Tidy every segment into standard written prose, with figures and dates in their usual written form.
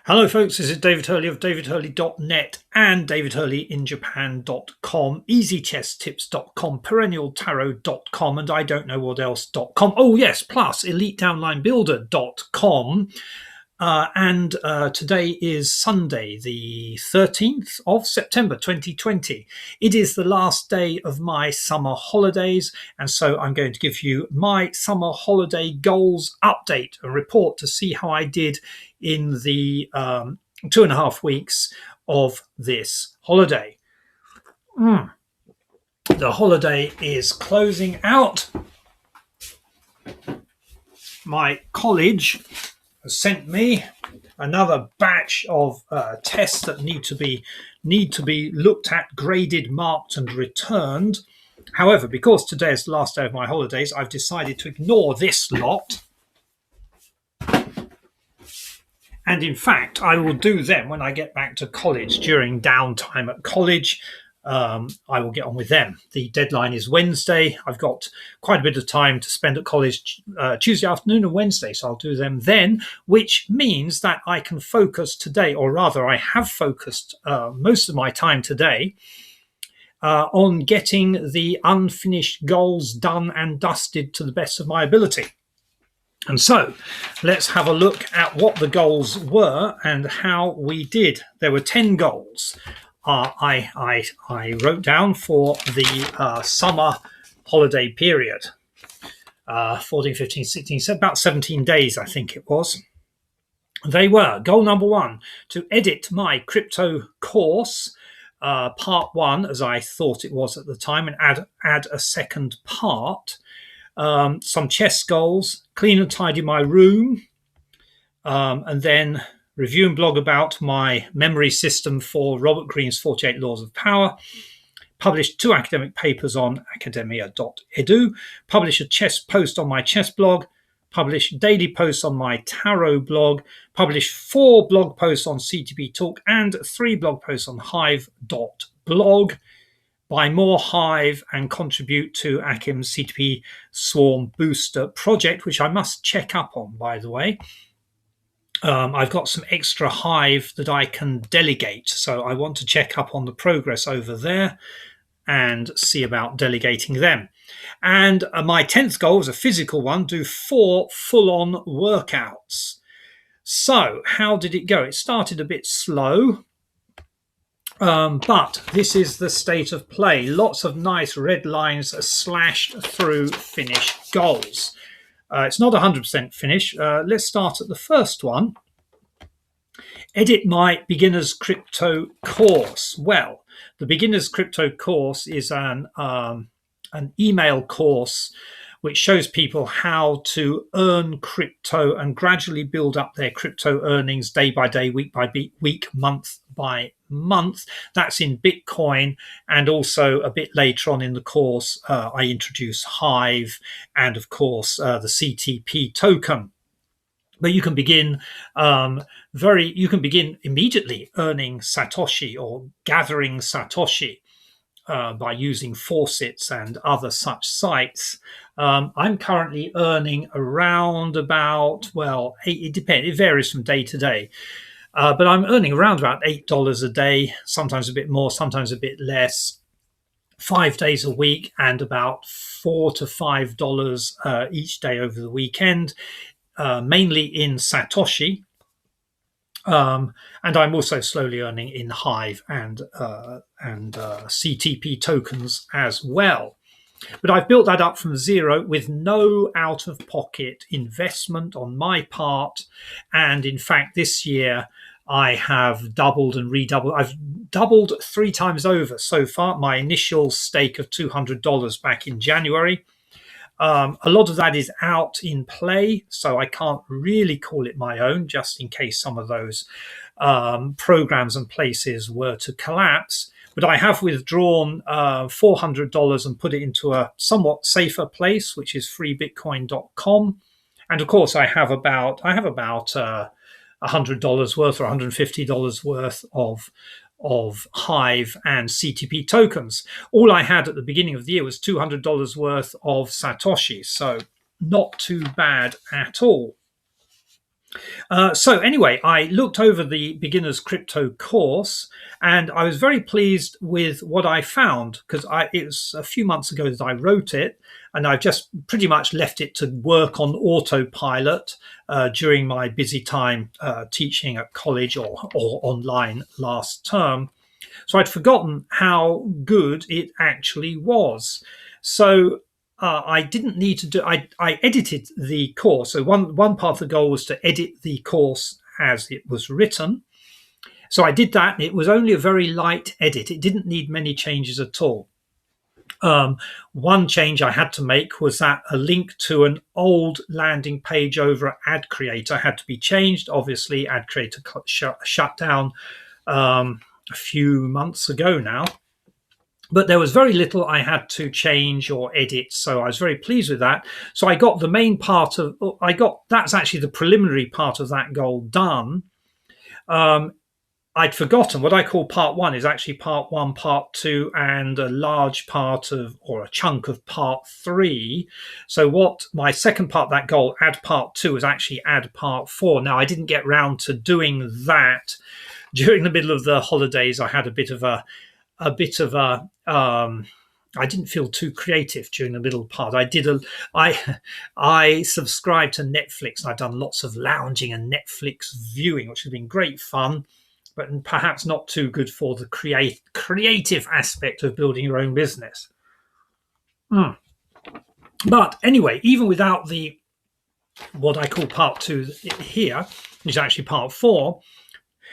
Hello folks, this is David Hurley of davidhurley.net and davidhurleyinjapan.com, easychesstips.com, perennialtarot.com, and I don't know what else.com. Oh yes, plus elitedownlinebuilder.com. And today is Sunday, the 13th of September 2020. It is the last day of my summer holidays, and so I'm going to give you my summer holiday goals update, a report to see how I did in the 2.5 weeks of this holiday. The holiday is closing out. My college has sent me another batch of tests that need to be looked at, graded, marked, and returned. However, because today is the last day of my holidays, I've decided to ignore this lot. And in fact, I will do them when I get back to college during downtime at college. I will get on with them. The deadline is Wednesday. I've got quite a bit of time to spend at college Tuesday afternoon and Wednesday, so I'll do them then, which means that I can focus today, or rather I have focused most of my time today on getting the unfinished goals done and dusted to the best of my ability. And so let's have a look at what the goals were and how we did. There were 10 goals. I wrote down for the summer holiday period, 14, 15, 16, so about 17 days, I think it was. They were: goal number 1, to edit my crypto course, part 1, as I thought it was at the time, and add a second part. Some chess goals: clean and tidy my room, and then review and blog about my memory system for Robert Greene's 48 Laws of Power, published 2 academic papers on academia.edu, publish a chess post on my chess blog, publish daily posts on my tarot blog, publish 4 blog posts on CTP Talk, and 3 blog posts on Hive.blog. Buy more Hive and contribute to Akim's CTP Swarm Booster project, which I must check up on, by the way. I've got some extra Hive that I can delegate, so I want to check up on the progress over there and see about delegating them. And my 10th goal was a physical one: do 4 full-on workouts. So how did it go? It started a bit slow. But this is the state of play. Lots of nice red lines slashed through finished goals. It's not 100% finish. Let's start at the first one. Edit my beginner's crypto course. Well, the beginner's crypto course is an email course which shows people how to earn crypto and gradually build up their crypto earnings day by day, week by week, month by month. That's in Bitcoin, and also a bit later on in the course I introduce Hive and of course the CTP token. But you can begin immediately earning Satoshi or gathering Satoshi by using faucets and other such sites. I'm currently earning around about, well, it depends, it varies from day to day. But I'm earning around about $8 a day, sometimes a bit more, sometimes a bit less, 5 days a week, and about $4 to $5 each day over the weekend, mainly in Satoshi. And I'm also slowly earning in Hive and CTP tokens as well. But I've built that up from zero with no out-of-pocket investment on my part. And in fact, this year I have doubled and redoubled. I've doubled 3 times over so far. My initial stake of $200 back in January. A lot of that is out in play, so I can't really call it my own, just in case some of those programs and places were to collapse. But I have withdrawn $400 and put it into a somewhat safer place, which is freebitcoin.com. And of course, I have about $100 worth or $150 worth of Hive and CTP tokens. All I had at the beginning of the year was $200 worth of Satoshi, so not too bad at all. So anyway, I looked over the beginner's crypto course, and I was very pleased with what I found, because it was a few months ago that I wrote it, and I've just pretty much left it to work on autopilot during my busy time teaching at college or online last term. So I'd forgotten how good it actually was. So I didn't need to do. I edited the course. So one part of the goal was to edit the course as it was written. So I did that. It was only a very light edit. It didn't need many changes at all. One change I had to make was that a link to an old landing page over at Ad Creator had to be changed. Obviously, Ad Creator shut down a few months ago now. But there was very little I had to change or edit, so I was very pleased with that. So I got the main part of that's actually the preliminary part of that goal done. I'd forgotten what I call part one is actually part one, part two, and a large part of, or a chunk of, part three. So what my second part of that goal, add part two, was actually add part four. Now I didn't get round to doing that during the middle of the holidays. I had a bit of a I didn't feel too creative during the middle part. I subscribed to Netflix, and I've done lots of lounging and Netflix viewing, which has been great fun, but perhaps not too good for the creative aspect of building your own business. But anyway, even without the what I call part two here, which is actually part four,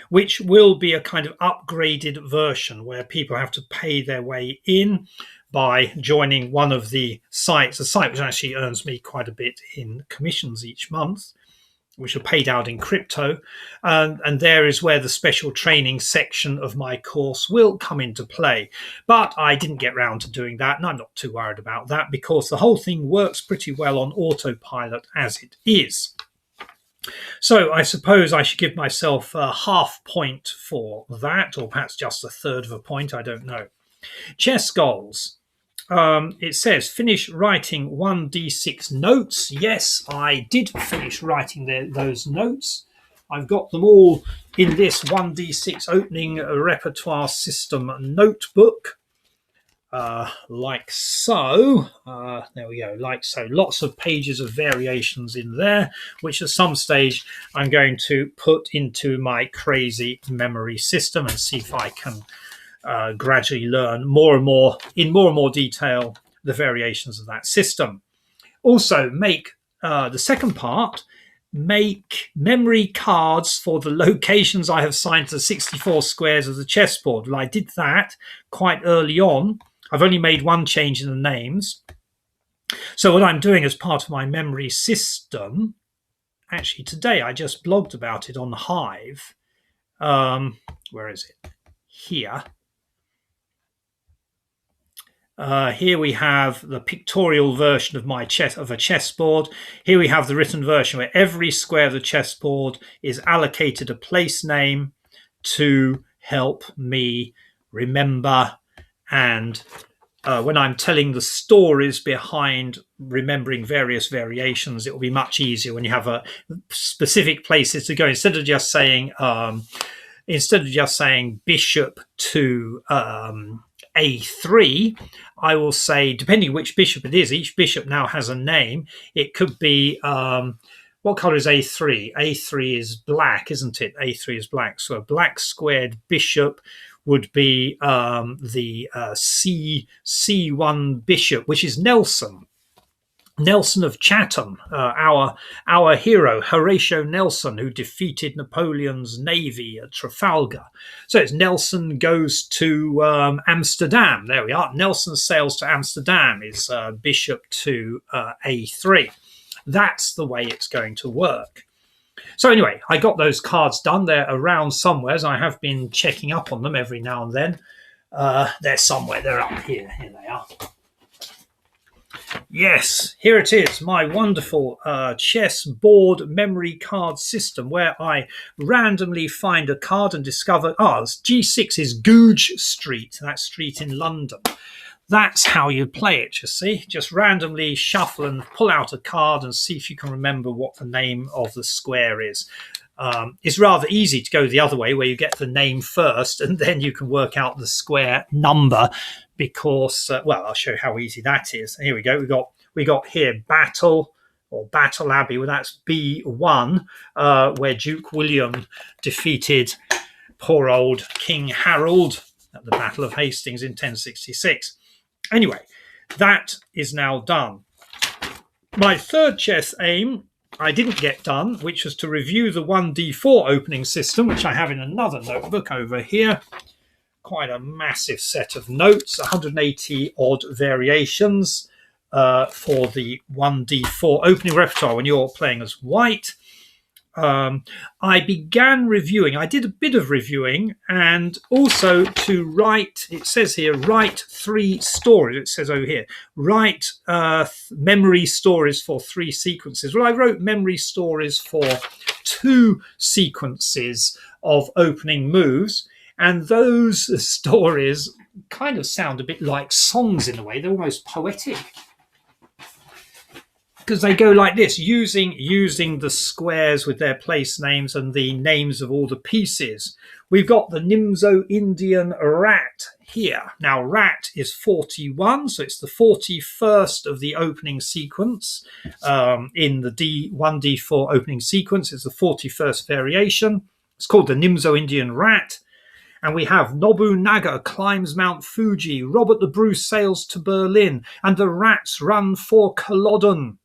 which will be a kind of upgraded version where people have to pay their way in by joining one of the sites, a site which actually earns me quite a bit in commissions each month, which are paid out in crypto. And there is where the special training section of my course will come into play. But I didn't get round to doing that, and I'm not too worried about that because the whole thing works pretty well on autopilot as it is. So I suppose I should give myself a half point for that, or perhaps just a third of a point, I don't know. Chess goals. It says finish writing 1d6 notes. Yes, I did finish writing those notes. I've got them all in this 1d6 opening repertoire system notebook. Like so. There we go, like so. Lots of pages of variations in there, which at some stage I'm going to put into my crazy memory system and see if I can gradually learn more and more, in more and more detail, the variations of that system. Also, make the second part, make memory cards for the locations I have assigned to the 64 squares of the chessboard. Well, I did that quite early on. I've only made one change in the names. So what I'm doing as part of my memory system, actually today I just blogged about it on Hive. Where is it? Here. Here we have the pictorial version of a chessboard. Here we have the written version where every square of the chessboard is allocated a place name to help me remember. And when I'm telling the stories behind remembering various variations, it will be much easier when you have specific places to go. Instead of just saying bishop to a3, I will say, depending which bishop it is, each bishop now has a name. It could be what color is a3? A3 is black, isn't it? A3 is black. So a black squared bishop would be the C1 bishop, which is Nelson of Chatham, our hero, Horatio Nelson, who defeated Napoleon's navy at Trafalgar. So it's Nelson goes to Amsterdam. There we are. Nelson sails to Amsterdam is bishop to A3. That's the way it's going to work. So anyway, I got those cards done. They're around somewhere. I have been checking up on them every now and then. They're somewhere. They're up here. Here they are. Yes, here it is, my wonderful chess board memory card system, where I randomly find a card and discover, G6 is Goodge Street, that street in London. That's how you play it, you see. Just randomly shuffle and pull out a card and see if you can remember what the name of the square is. It's rather easy to go the other way, where you get the name first and then you can work out the square number, because, well, I'll show you how easy that is. Here we go. We got here Battle, or Battle Abbey. Well, that's B1, where Duke William defeated poor old King Harold at the Battle of Hastings in 1066. Anyway, that is now done. My third chess aim I didn't get done, which was to review the 1d4 opening system, which I have in another notebook over here. Quite a massive set of notes, 180 odd variations for the 1d4 opening repertoire when you're playing as white. I began reviewing. I did a bit of reviewing, and also to write, it says here, write 3 stories. It says over here, write memory stories for 3 sequences. Well, I wrote memory stories for 2 sequences of opening moves, and those stories kind of sound a bit like songs in a way. They're almost poetic, because they go like this, using the squares with their place names and the names of all the pieces. We've got the Nimzo Indian rat here. Now, rat is 41, so it's the 41st of the opening sequence. In the 1d4 opening sequence, it's the 41st variation. It's called the Nimzo Indian rat. And we have Nobunaga climbs Mount Fuji, Robert the Bruce sails to Berlin, and the rats run for Culloden.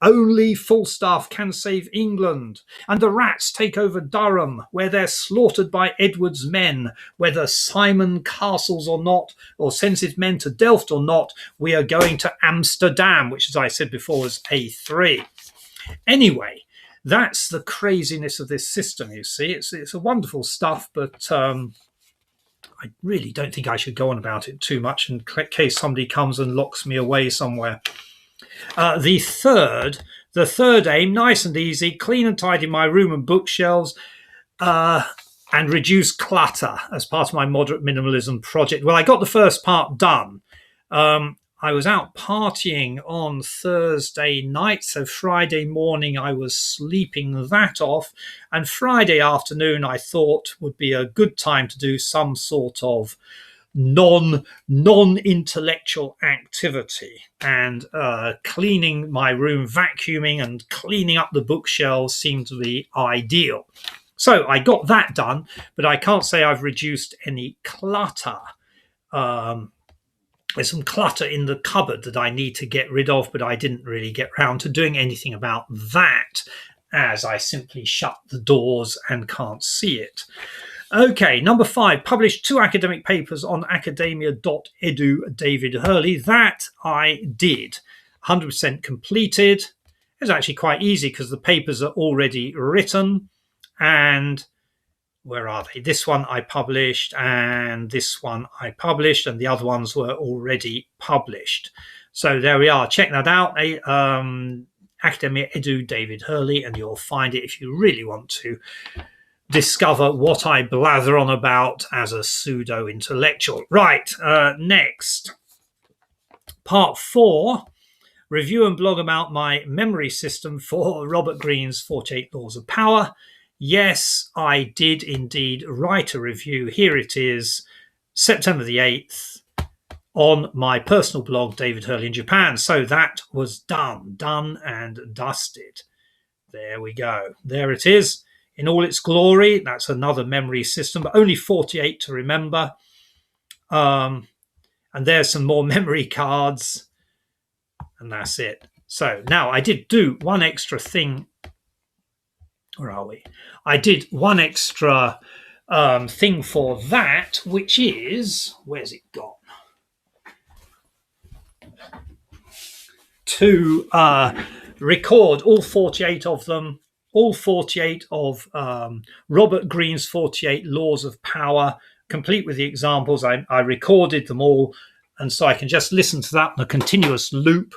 Only Falstaff can save England, and the rats take over Durham, where they're slaughtered by Edward's men. Whether Simon castles or not, or sends his men to Delft or not, we are going to Amsterdam, which, as I said before, was A3. Anyway, that's the craziness of this system, you see. It's a wonderful stuff, but I really don't think I should go on about it too much in case somebody comes and locks me away somewhere. The third aim, nice and easy, clean and tidy my room and bookshelves, and reduce clutter as part of my moderate minimalism project. Well, I got the first part done. I was out partying on Thursday night, so Friday morning I was sleeping that off, and Friday afternoon I thought would be a good time to do some sort of non-intellectual activity, and cleaning my room, vacuuming and cleaning up the bookshelves seemed to be ideal. So I got that done, but I can't say I've reduced any clutter. There's some clutter in the cupboard that I need to get rid of, but I didn't really get round to doing anything about that, as I simply shut the doors and can't see it. Okay, number 5, published 2 academic papers on academia.edu, David Hurley. That I did. 100% completed. It's actually quite easy because the papers are already written. And where are they? This one I published, and this one I published, and the other ones were already published. So there we are. Check that out. Academia Edu, David Hurley, and you'll find it if you really want to discover what I blather on about as a pseudo-intellectual. Right, next. Part 4, review and blog about my memory system for Robert Greene's 48 Laws of Power. Yes, I did indeed write a review. Here it is, September the 8th, on my personal blog, David Hurley in Japan. So that was done and dusted. There we go. There it is. In all its glory. That's another memory system, but only 48 to remember. And there's some more memory cards, and that's it. So now I did do one extra thing. Where are we? I did one extra thing for that, which is, where's it gone? To record all 48 of them. All 48 of Robert Greene's 48 Laws of Power, complete with the examples. I recorded them all, and so I can just listen to that in a continuous loop.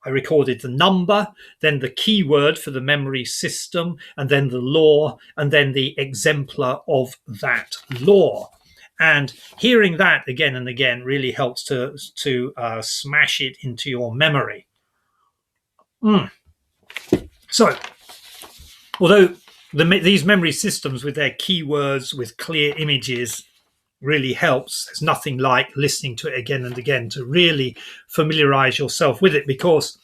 I recorded the number, then the keyword for the memory system, and then the law, and then the exemplar of that law. And hearing that again and again really helps to smash it into your memory. So, although these memory systems with their keywords, with clear images, really helps, there's nothing like listening to it again and again to really familiarize yourself with it, because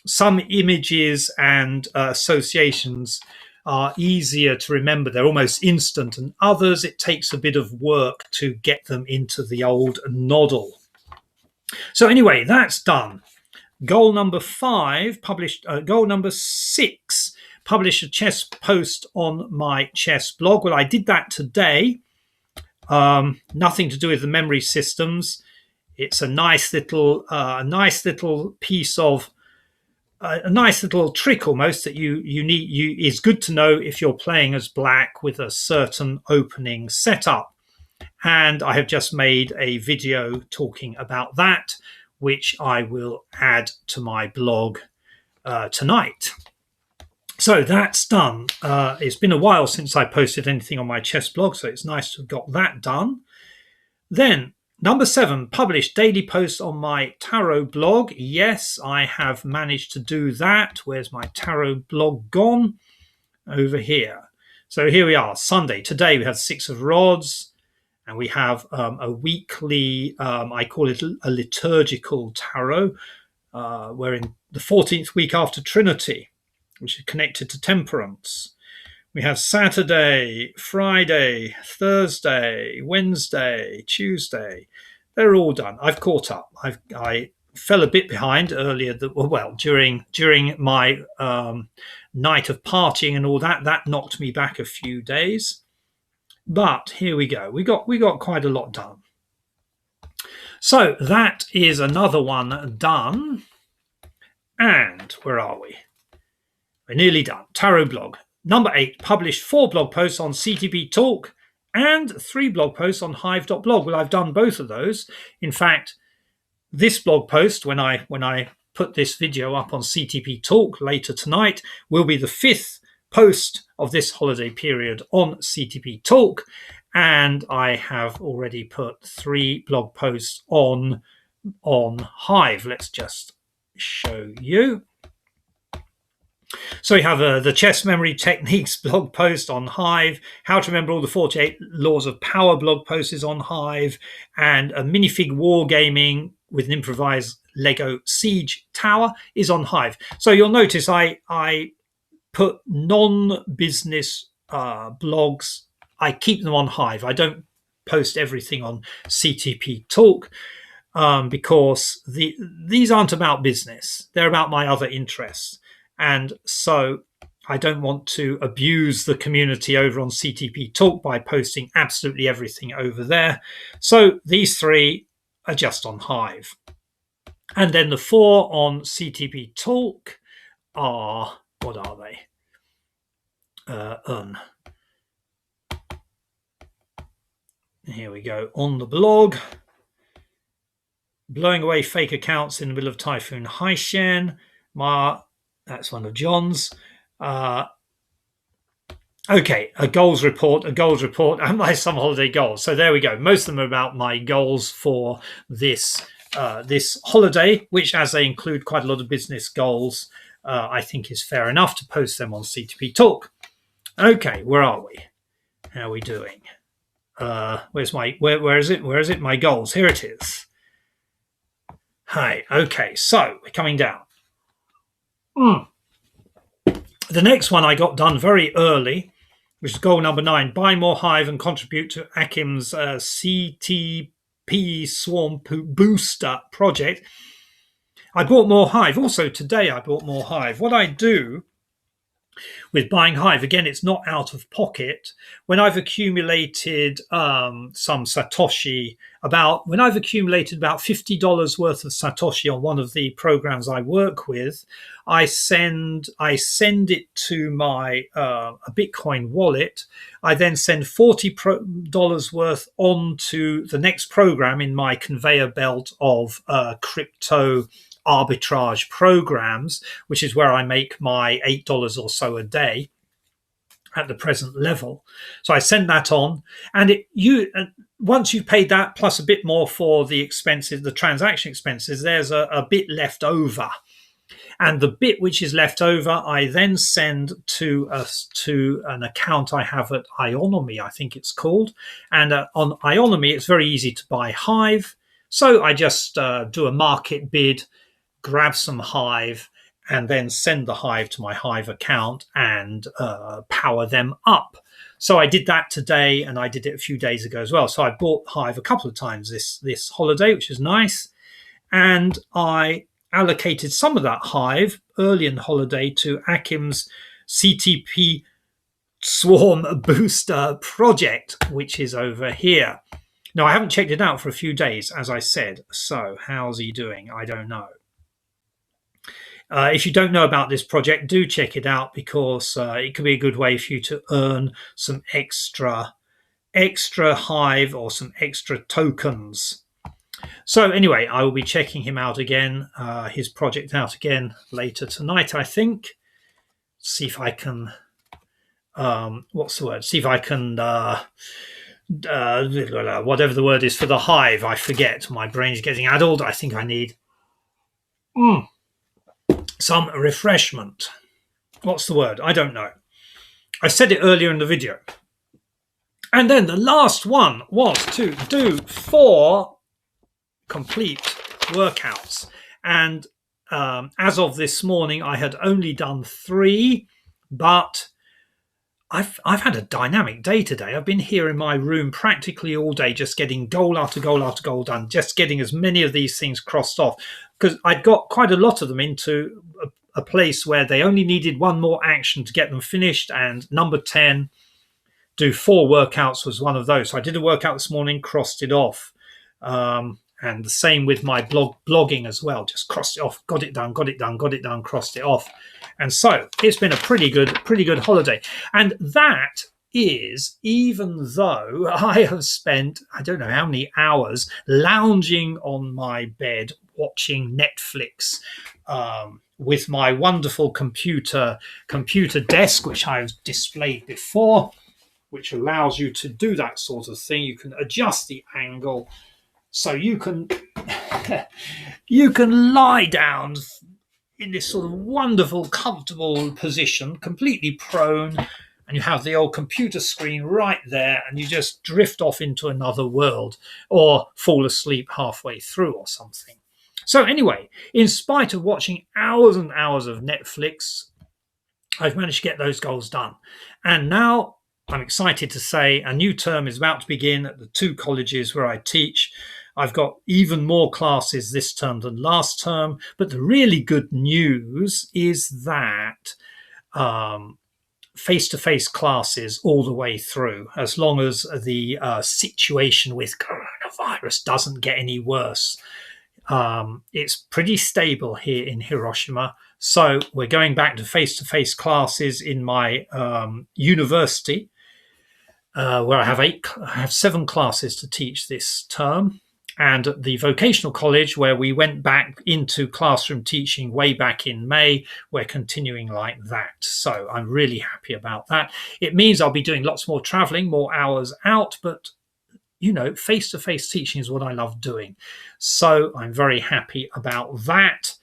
some images and associations are easier to remember. They're almost instant, and others, it takes a bit of work to get them into the old noddle. So anyway, that's done. Goal number 5, published. Goal number 6, publish a chess post on my chess blog. Well, I did that today. Nothing to do with the memory systems. It's a nice little piece of a nice little trick almost that you need. Is good to know if you're playing as black with a certain opening setup. And I have just made a video talking about that, which I will add to my blog tonight. So that's done. It's been a while since I posted anything on my chess blog, so it's nice to have got that done. Then, number 7, publish daily posts on my tarot blog. Yes, I have managed to do that. Where's my tarot blog gone? Over here. So here we are, Sunday. Today we have 6 of Rods, and we have a weekly, I call it a liturgical tarot. We're in the 14th week after Trinity, which is connected to temperance. We have Saturday, Friday, Thursday, Wednesday, Tuesday. They're all done. I've caught up. I fell a bit behind earlier. During my night of partying and all that. That knocked me back a few days. But here we go. We got quite a lot done. So that is another one done. And where are we? We're nearly done. Tarot blog. Number 8, published 4 blog posts on CTP Talk and 3 blog posts on Hive.blog. Well, I've done both of those. In fact, this blog post, when I put this video up on CTP Talk later tonight, will be the 5th post of this holiday period on CTP Talk. And I have already put 3 blog posts on Hive. Let's just show you. So we have the chess memory techniques blog post on Hive, how to remember all the 48 laws of power blog post is on Hive, and a minifig wargaming with an improvised Lego siege tower is on Hive. So you'll notice I put non-business blogs, I keep them on Hive. I don't post everything on CTP Talk. Because these aren't about business. They're about my other interests. And so I don't want to abuse the community over on CTP Talk by posting absolutely everything over there. So these 3 are just on Hive. And then the 4 on CTP Talk are, what are they? Here we go. On the blog. Blowing away fake accounts in the middle of Typhoon Haishen. That's one of John's. Okay, a goals report, and my summer holiday goals. So there we go. Most of them are about my goals for this holiday, which, as they include quite a lot of business goals, I think is fair enough to post them on CTP Talk. Okay, where are we? How are we doing? Where's my where is it? Where is it? My goals. Here it is. Hi. Okay, so we're coming down. The next one I got done very early, which is goal number 9: buy more Hive and contribute to Akim's CTP Swarm Booster project. I bought more Hive. Also today I bought more Hive. What I do with buying Hive, again, it's not out of pocket. When I've accumulated some Satoshi, when I've accumulated about $50 worth of Satoshi on one of the programs I work with, I send it to my a Bitcoin wallet. I then send $40 worth onto the next program in my conveyor belt of crypto arbitrage programs, which is where I make my $8 or so a day. at the present level. So I sent that on, and once you've paid that plus a bit more for the expenses, the transaction expenses, there's a bit left over. And the bit which is left over, I then send to an account I have at Ionomy, I think it's called. And on Ionomy, it's very easy to buy Hive. So I just do a market bid, grab some Hive, and then send the Hive to my Hive account and power them up. So I did that today, and I did it a few days ago as well. So I bought Hive a couple of times this holiday, which is nice. And I allocated some of that Hive early in the holiday to Akim's CTP Swarm Booster project, which is over here. Now, I haven't checked it out for a few days, as I said. So how's he doing? I don't know. If you don't know about this project, do check it out, because it could be a good way for you to earn some extra Hive or some extra tokens. So anyway, I will be checking him out again, his project out again later tonight, I think. See if I can, see if I can, whatever the word is for the Hive, I forget. My brain is getting addled. I think I need some refreshment. What's the word? I don't know. I said it earlier in the video. And then the last one was to do 4 complete workouts. And as of this morning, I had only done 3, but I've had a dynamic day today. I've been here in my room practically all day, just getting goal after goal after goal done, just getting as many of these things crossed off, because I'd got quite a lot of them into a place where they only needed one more action to get them finished. And number 10, do 4 workouts, was one of those. So I did a workout this morning, crossed it off. And the same with my blogging as well. Just crossed it off, got it done, crossed it off. And so it's been a pretty good holiday. And that is, even though I have spent, I don't know how many hours lounging on my bed watching Netflix with my wonderful computer desk, which I've displayed before, which allows you to do that sort of thing. You can adjust the angle, so you can lie down in this sort of wonderful, comfortable position, completely prone, and you have the old computer screen right there, and you just drift off into another world or fall asleep halfway through or something. So anyway, in spite of watching hours and hours of Netflix, I've managed to get those goals done. And now I'm excited to say a new term is about to begin at the 2 colleges where I teach. I've got even more classes this term than last term, but the really good news is that face-to-face classes all the way through, as long as the situation with coronavirus doesn't get any worse. It's pretty stable here in Hiroshima. So we're going back to face-to-face classes in my university, where I have 7 classes to teach this term. And at the vocational college, where we went back into classroom teaching way back in May, we're continuing like that. So I'm really happy about that. It means I'll be doing lots more traveling, more hours out, but face-to-face teaching is what I love doing. So I'm very happy about that.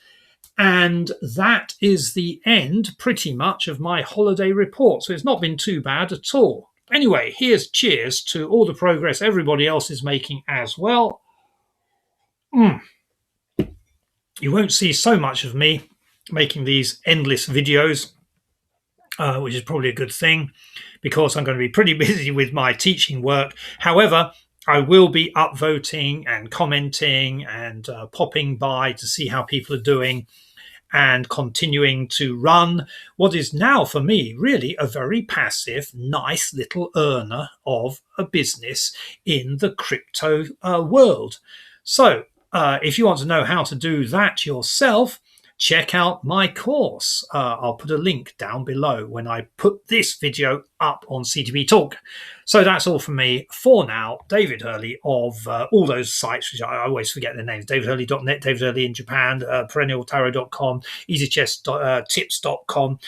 And that is the end, pretty much, of my holiday report. So it's not been too bad at all. Anyway, here's cheers to all the progress everybody else is making as well. You won't see so much of me making these endless videos, which is probably a good thing, because I'm going to be pretty busy with my teaching work. However, I will be upvoting and commenting and popping by to see how people are doing, and continuing to run what is now for me really a very passive, nice little earner of a business in the crypto world. So if you want to know how to do that yourself, check out my course. I'll put a link down below when I put this video up on CTP Talk. So that's all from me for now. David Hurley of all those sites, which I always forget their names: davidhurley.net, David Hurley in Japan, perennialtarot.com, easychesstips.com.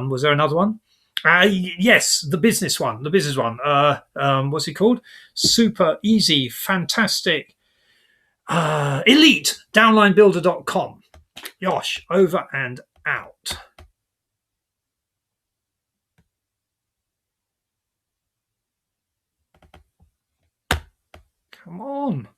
Was there another one? Yes, the business one. The business one. What's it called? Super easy, fantastic, elite downlinebuilder.com. Yosh, over and out. Come on.